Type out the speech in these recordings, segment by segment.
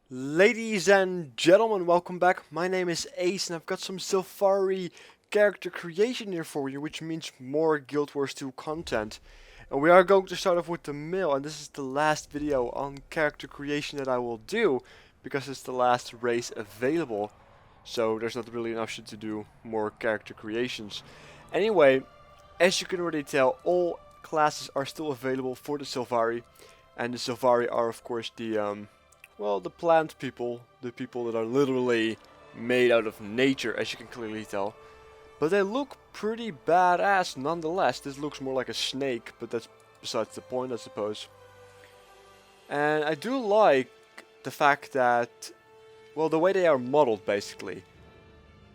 Ladies and gentlemen, welcome back. My name is Ace and I've got some Sylvari character creation here for you, which means more Guild Wars 2 content. And we are going to start off with the mill, and this is the last video on character creation that I will do, because it's the last race available. So there's not really an option to do more character creations. Anyway, as you can already tell, all classes are still available for the Sylvari. And the Sylvari are of course the well, the plant people, the people that are literally made out of nature, as you can clearly tell. But they look pretty badass nonetheless. This looks more like a snake, but that's besides the point, I suppose. And I do like the fact that, well, the way they are modeled basically.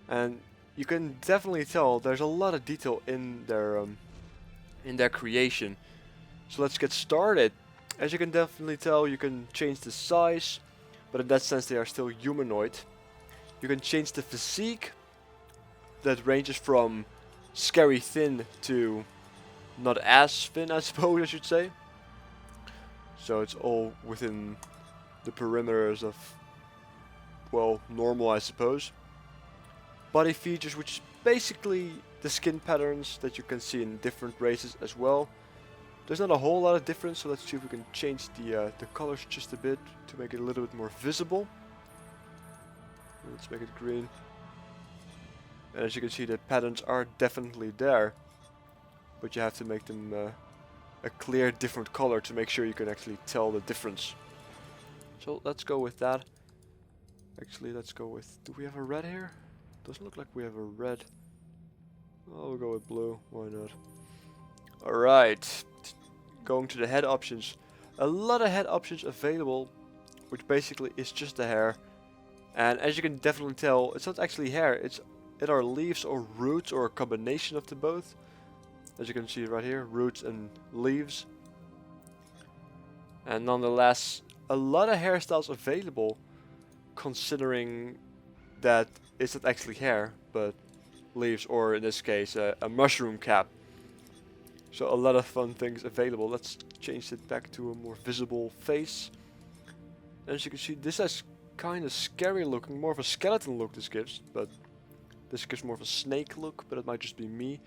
And you can definitely tell there's a lot of detail in their creation. So let's get started. As you can definitely tell, you can change the size, but in that sense they are still humanoid. You can change the physique, that ranges from scary thin to not as thin, I suppose I should say. So it's all within the perimeters of, well, normal I suppose. Body features, which is basically the skin patterns that you can see in different races as well. There's not a whole lot of difference, so let's see if we can change the colors just a bit to make it a little bit more visible. Let's make it green. And as you can see, the patterns are definitely there, but you have to make them a clear different color to make sure you can actually tell the difference. So let's go with that. Actually, let's go with, do we have a red here? Doesn't look like we have a red. Oh, we'll go with blue, why not? Alright. Going to the head options, a lot of head options available, which basically is just the hair. And as you can definitely tell, it's not actually hair, it are leaves or roots or a combination of the both. As you can see right here, roots and leaves. And nonetheless, a lot of hairstyles available, considering that it's not actually hair, but leaves, or in this case a mushroom cap. So a lot of fun things available. Let's change it back to a more visible face. As you can see, this has kind of scary looking, more of a skeleton look this gives, but this gives more of a snake look, but it might just be me.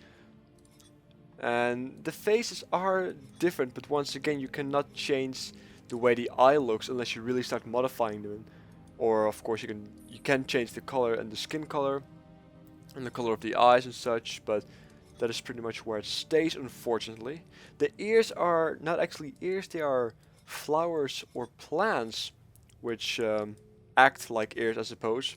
And the faces are different, but once again you cannot change the way the eye looks unless you really start modifying them. Or of course you can change the color and the skin color and the color of the eyes and such, but that is pretty much where it stays, unfortunately. The ears are not actually ears, they are flowers or plants, which act like ears, I suppose.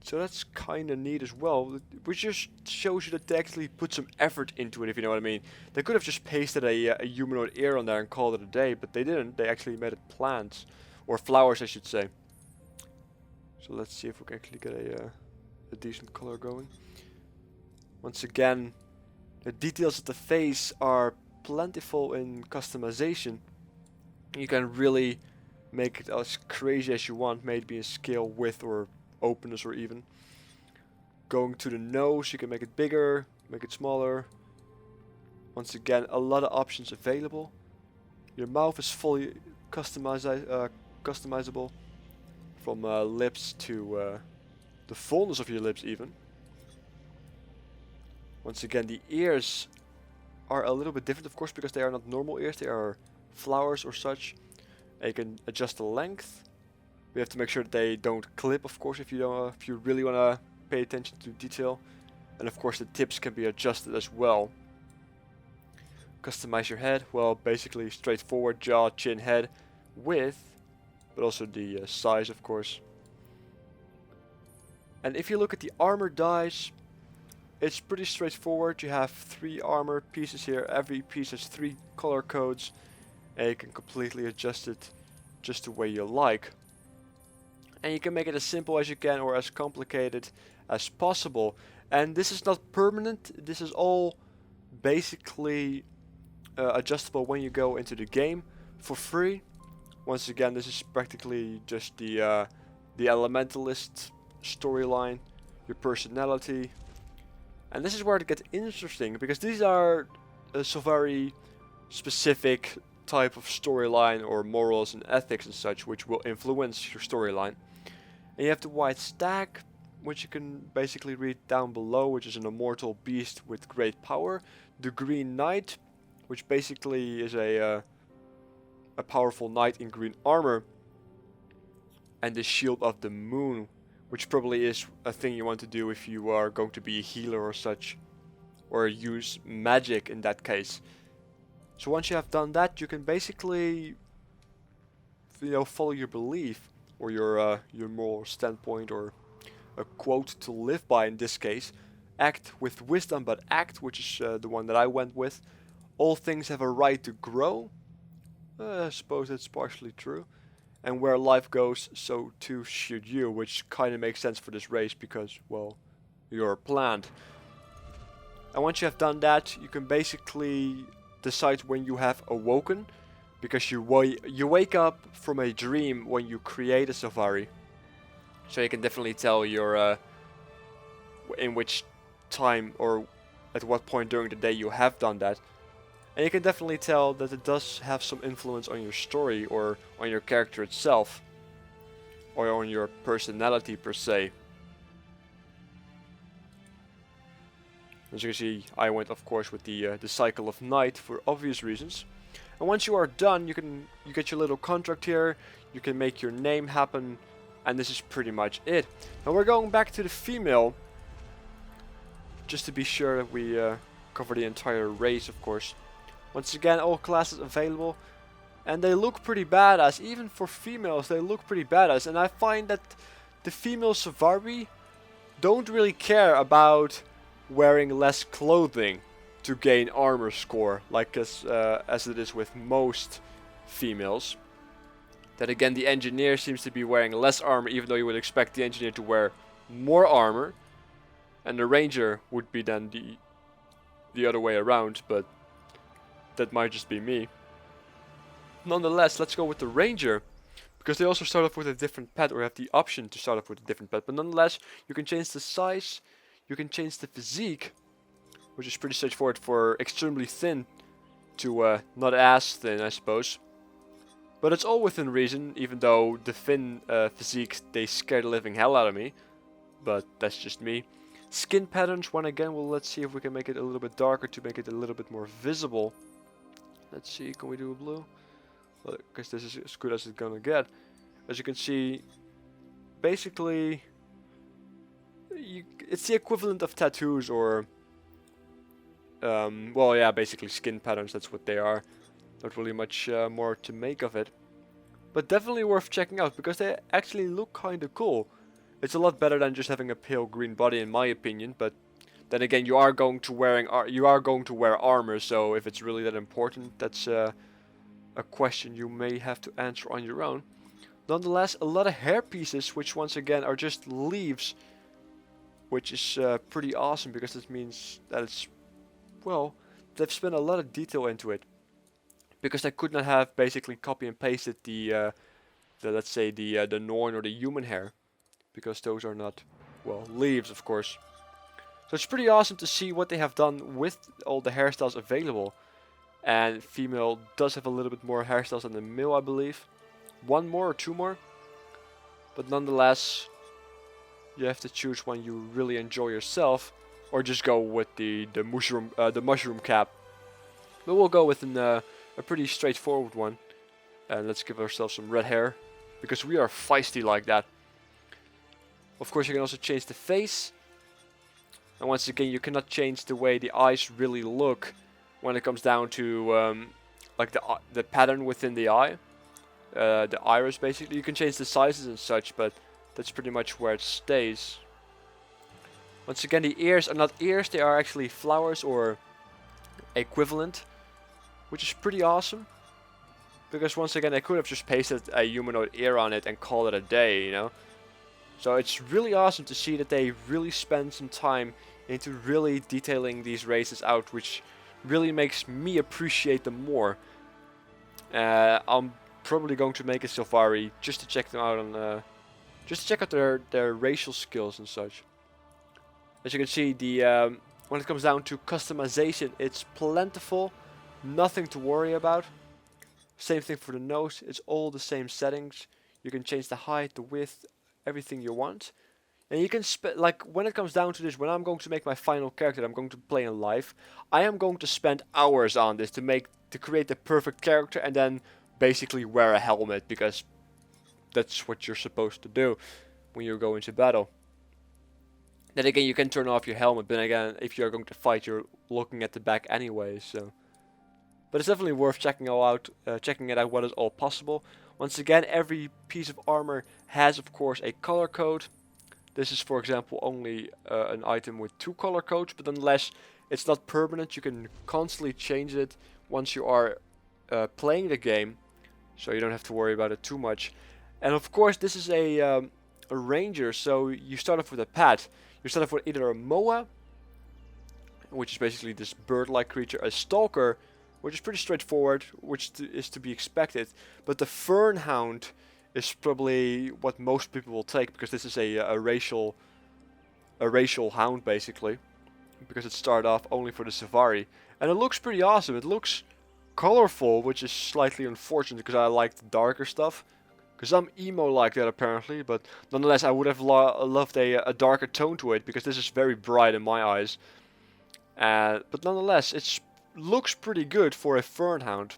So that's kind of neat as well, which just shows you that they actually put some effort into it, if you know what I mean. They could have just pasted a humanoid ear on there and called it a day, but they didn't. They actually made it plants, or flowers I should say. So let's see if we can actually get a decent color going. Once again, the details of the face are plentiful in customization. You can really make it as crazy as you want, maybe in scale, width, or openness, or even. Going to the nose, you can make it bigger, make it smaller. Once again, a lot of options available. Your mouth is fully customizable, from lips to the fullness of your lips even. Once again, the ears are a little bit different, of course, because they are not normal ears, they are flowers or such. And you can adjust the length. We have to make sure that they don't clip, of course, if you really want to pay attention to detail. And of course the tips can be adjusted as well. Customize your head, well, basically straightforward jaw, chin, head, width, but also the size, of course. And if you look at the armor dice, it's pretty straightforward. You have 3 armor pieces here. Every piece has 3 color codes, and you can completely adjust it just the way you like. And you can make it as simple as you can or as complicated as possible. And this is not permanent. This is all basically adjustable when you go into the game for free. Once again, this is practically just the Elementalist storyline, your personality, And this is where it gets interesting, because these are Sylvari specific type of storyline or morals and ethics and such, which will influence your storyline. And you have the white stag, which you can basically read down below, which is an immortal beast with great power. The green knight, which basically is a powerful knight in green armor. And the shield of the moon, which probably is a thing you want to do if you are going to be a healer or such, or use magic in that case. So once you have done that, you can basically, follow your belief or your moral standpoint, or a quote to live by in this case. Act with wisdom, but act, which is the one that I went with. All things have a right to grow. I suppose that's partially true. And where life goes, so too should you, which kind of makes sense for this race because, well, you're a plant. And once you have done that, you can basically decide when you have awoken, because you wake up from a dream when you create a Sylvari. So you can definitely tell your in which time or at what point during the day you have done that. And you can definitely tell that it does have some influence on your story or on your character itself, or on your personality per se. As you can see, I went of course with the cycle of night for obvious reasons. And once you are done, you get your little contract here, you can make your name happen, and this is pretty much it. Now we're going back to the female, just to be sure that we cover the entire race, of course. Once again, all classes available, and they look pretty badass. Even for females, they look pretty badass. And I find that the female Sylvari don't really care about wearing less clothing to gain armor score, like as it is with most females. That again, the engineer seems to be wearing less armor, even though you would expect the engineer to wear more armor, and the ranger would be then the other way around, but that might just be me. Nonetheless, let's go with the ranger, because they also start off with a different pet, or have the option to start off with a different pet. But nonetheless, you can change the size, you can change the physique, which is pretty straightforward, for extremely thin to not as thin, I suppose. But it's all within reason, even though the thin physique, they scare the living hell out of me. But that's just me. Skin patterns, one again, well, let's see if we can make it a little bit darker to make it a little bit more visible. Let's see, can we do a blue? Because this is as good as it's gonna get. As you can see, basically, it's the equivalent of tattoos, or well, yeah, basically skin patterns. That's what they are. Not really much more to make of it, but definitely worth checking out because they actually look kind of cool. It's a lot better than just having a pale green body, in my opinion. But then again, you are going to wear armor, so if it's really that important, that's a question you may have to answer on your own. Nonetheless, a lot of hair pieces, which once again are just leaves, which is pretty awesome because this means that it's, well, they've spent a lot of detail into it. Because I could not have basically copy and pasted the let's say the Norn or the human hair, because those are not, well, leaves, of course. So it's pretty awesome to see what they have done with all the hairstyles available. And female does have a little bit more hairstyles than the male, I believe. One more or two more. But nonetheless, you have to choose one you really enjoy yourself, or just go with the mushroom cap. But we'll go with a pretty straightforward one. And let's give ourselves some red hair, because we are feisty like that. Of course, you can also change the face. And once again, you cannot change the way the eyes really look when it comes down to like the pattern within the eye, the iris basically. You can change the sizes and such, but that's pretty much where it stays. Once again, the ears are not ears; they are actually flowers or equivalent, which is pretty awesome. Because once again, I could have just pasted a humanoid ear on it and call it a day, you know. So it's really awesome to see that they really spend some time into really detailing these races out, which really makes me appreciate them more. I'm probably going to make a Sylvari just to check them out on, just to check out their racial skills and such. As you can see, the when it comes down to customization, it's plentiful, nothing to worry about. Same thing for the nose, it's all the same settings. You can change the height, the width, everything you want. And you can like when it comes down to this, when I'm going to make my final character that I'm going to play in live, I am going to spend hours on this to create the perfect character and then basically wear a helmet, because that's what you're supposed to do when you go into battle. Then again, you can turn off your helmet, but again, if you're going to fight, you're looking at the back anyway, so. But it's definitely worth checking it out what is all possible. Once again, every piece of armor has, of course, a color code. This is, for example, only an item with 2 color codes, but nonetheless, it's not permanent. You can constantly change it once you are playing the game, so you don't have to worry about it too much. And of course, this is a ranger, so you start off with a pet. You start off with either a moa, which is basically this bird-like creature, a stalker, which is pretty straightforward, which is to be expected, but the fern hound is probably what most people will take, because this is a racial hound basically, because it started off only for the Sylvari, and it looks pretty awesome. It looks colorful, which is slightly unfortunate because I like the darker stuff, because I'm emo like that apparently, but nonetheless I would have loved a darker tone to it, because this is very bright in my eyes. But nonetheless, it looks pretty good for a fern hound.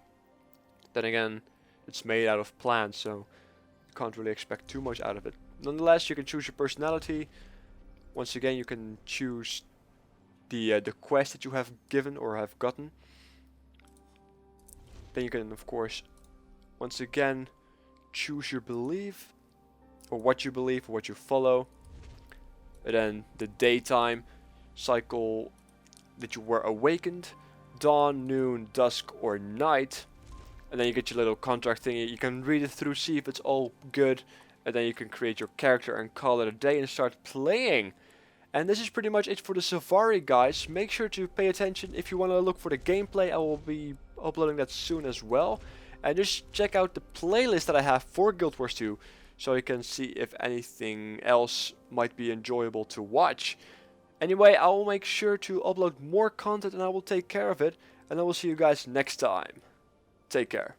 Then again, it's made out of plants, so can't really expect too much out of it. Nonetheless, you can choose your personality. Once again, you can choose the quest that you have given or have gotten. Then you can, of course, once again choose your belief, or what you believe, or what you follow. And then the daytime cycle that you were awakened, dawn, noon, dusk, or night. And then you get your little contract thingy. You can read it through, see if it's all good, and then you can create your character and call it a day and start playing. And this is pretty much it for the Sylvari, guys. Make sure to pay attention if you want to look for the gameplay. I will be uploading that soon as well. And just check out the playlist that I have for Guild Wars 2, so you can see if anything else might be enjoyable to watch. Anyway, I will make sure to upload more content, and I will take care of it. And I will see you guys next time. Take care.